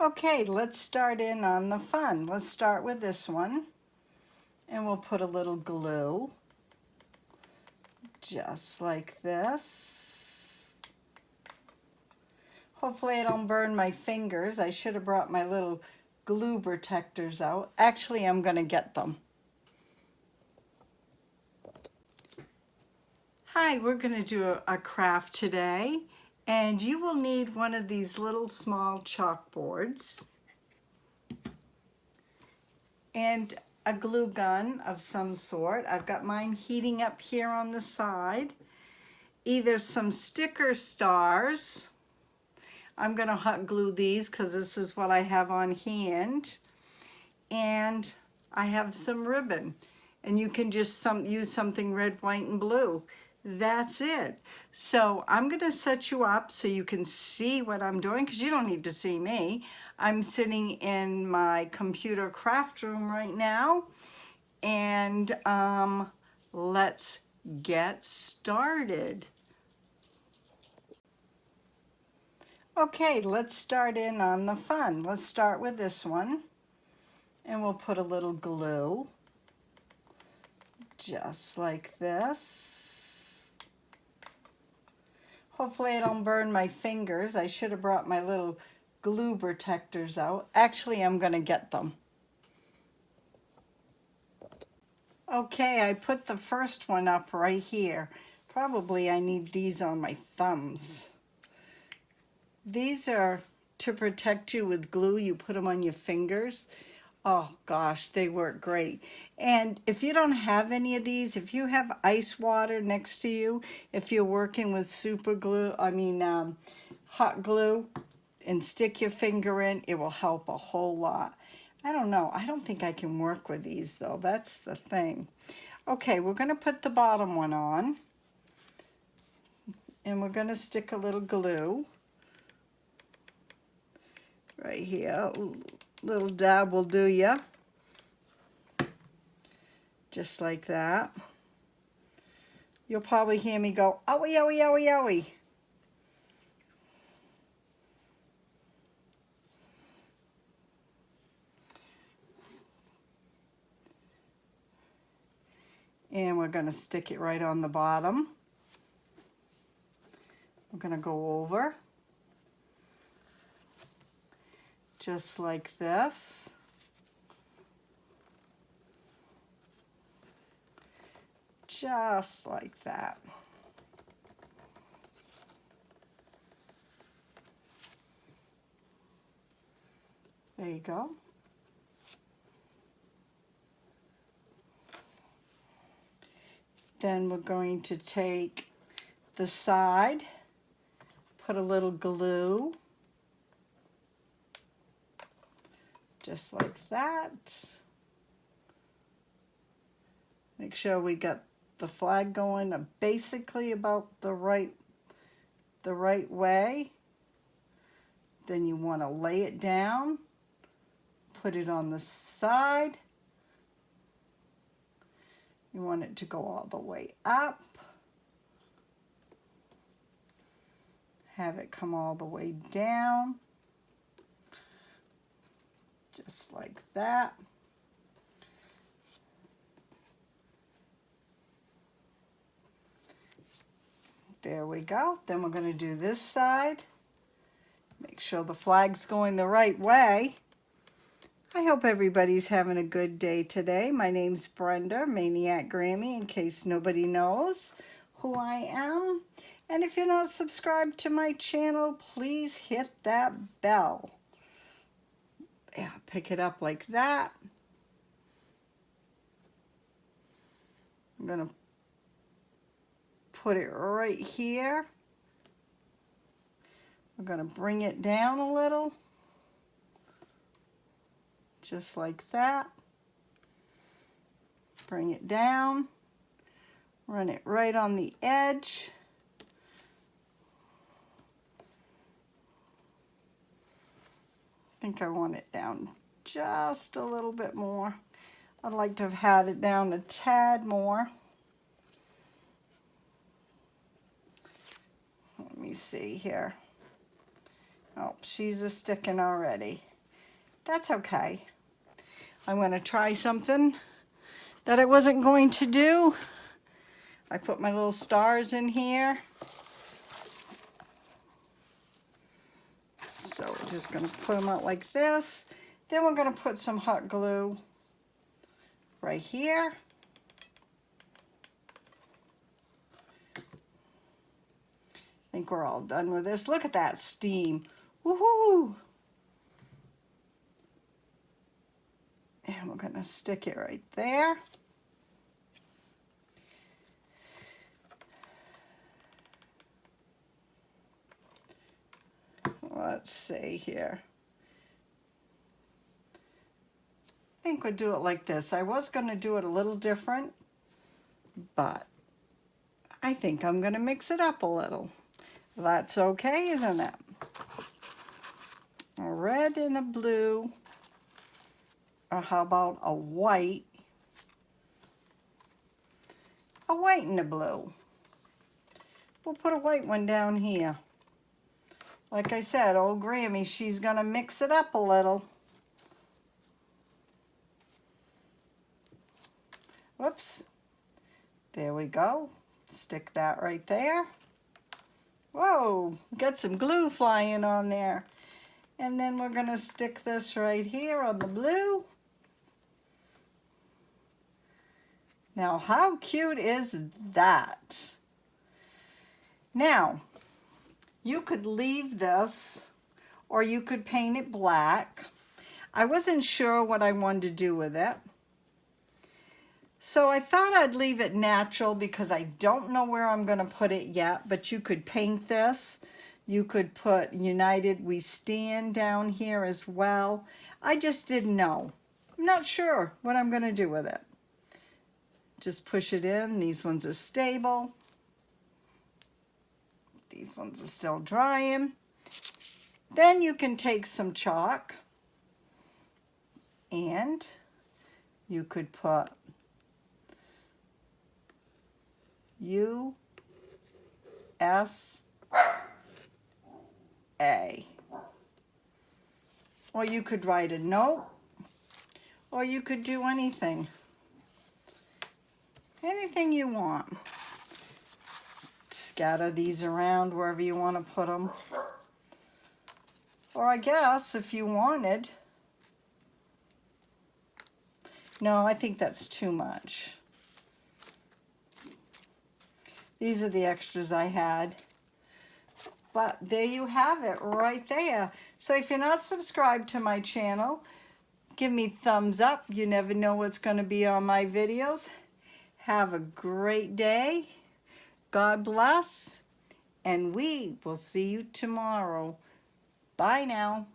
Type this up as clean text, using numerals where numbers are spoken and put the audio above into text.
Okay, let's start in on the fun. Let's start with this one, and we'll put a little glue, just like this. Hopefully I don't burn my fingers. I should have brought my little glue protectors out. Actually, I'm going to get them. Hi, we're going to do a craft today, and you will need one of these little small chalkboards and a glue gun of some sort. I've got mine heating up here on the side. Either some sticker stars. I'm going to hot glue these because this is what I have on hand. And I have some ribbon. And you can just use something red, white, and blue. That's it. So I'm going to set you up so you can see what I'm doing, because you don't need to see me. I'm sitting in my computer craft room right now, and let's get started. Okay, let's start in on the fun. Let's start with this one, and we'll put a little glue, just like this. Hopefully I don't burn my fingers. I should have brought my little glue protectors out. Actually, I'm going to get them. Okay, I put the first one up right here. Probably I need these on my thumbs. These are to protect you with glue. You put them on your fingers. Oh gosh, they work great. And if you don't have any of these, if you have ice water next to you, if you're working with hot glue, and stick your finger in, it will help a whole lot. I don't know. I don't think I can work with these though. That's the thing. Okay, we're going to put the bottom one on, and we're going to stick a little glue right here. Little dab will do ya. Just like that. You'll probably hear me go, owie, owie, owie, owie. And we're going to stick it right on the bottom. We're going to go over, just like this. Just like that. There you go. Then we're going to take the side, put a little glue, just like that. Make sure we got the flag going basically about the right way. Then you want to lay it down, put it on the side. You want it to go all the way up. Have it come all the way down, just like that. There we go. Then we're going to do this side. Make sure the flag's going the right way. I hope everybody's having a good day today. My name's Brenda, Maniac Grammy, in case nobody knows who I am. And if you're not subscribed to my channel, please hit that bell. Yeah, pick it up like that. I'm going to put it right here. We're going to bring it down a little, just like that. Bring it down, run it right on the edge. I think I want it down just a little bit more. I'd like to have had it down a tad more. Let me see here. Oh, she's a sticking already. That's okay. I'm going to try something that I wasn't going to do. I put my little stars in here. So we're just going to put them out like this. Then we're going to put some hot glue right here. I think we're all done with this. Look at that steam. Woohoo! And we're going to stick it right there. Let's see here. I think we'll do it like this. I was going to do it a little different, but I think I'm going to mix it up a little. That's okay, isn't it? A red and a blue, or how about a white? A white and a blue. We'll put a white one down here. Like I said, old Grammy, she's going to mix it up a little. Whoops. There we go. Stick that right there. Whoa, got some glue flying on there. And then we're going to stick this right here on the blue. Now, how cute is that? Now, you could leave this or you could paint it black. I wasn't sure what I wanted to do with it. So I thought I'd leave it natural because I don't know where I'm going to put it yet, but you could paint this. You could put United We Stand down here as well. I just didn't know. I'm not sure what I'm going to do with it. Just push it in. These ones are stable. These ones are still drying. Then you can take some chalk and you could put USA. Or you could write a note, or you could do anything. Anything you want. Scatter these around wherever you want to put them. Or I guess if you wanted. No, I think that's too much. These are the extras I had. But there you have it right there. So if you're not subscribed to my channel, give me thumbs up. You never know what's going to be on my videos. Have a great day. God bless. And we will see you tomorrow. Bye now.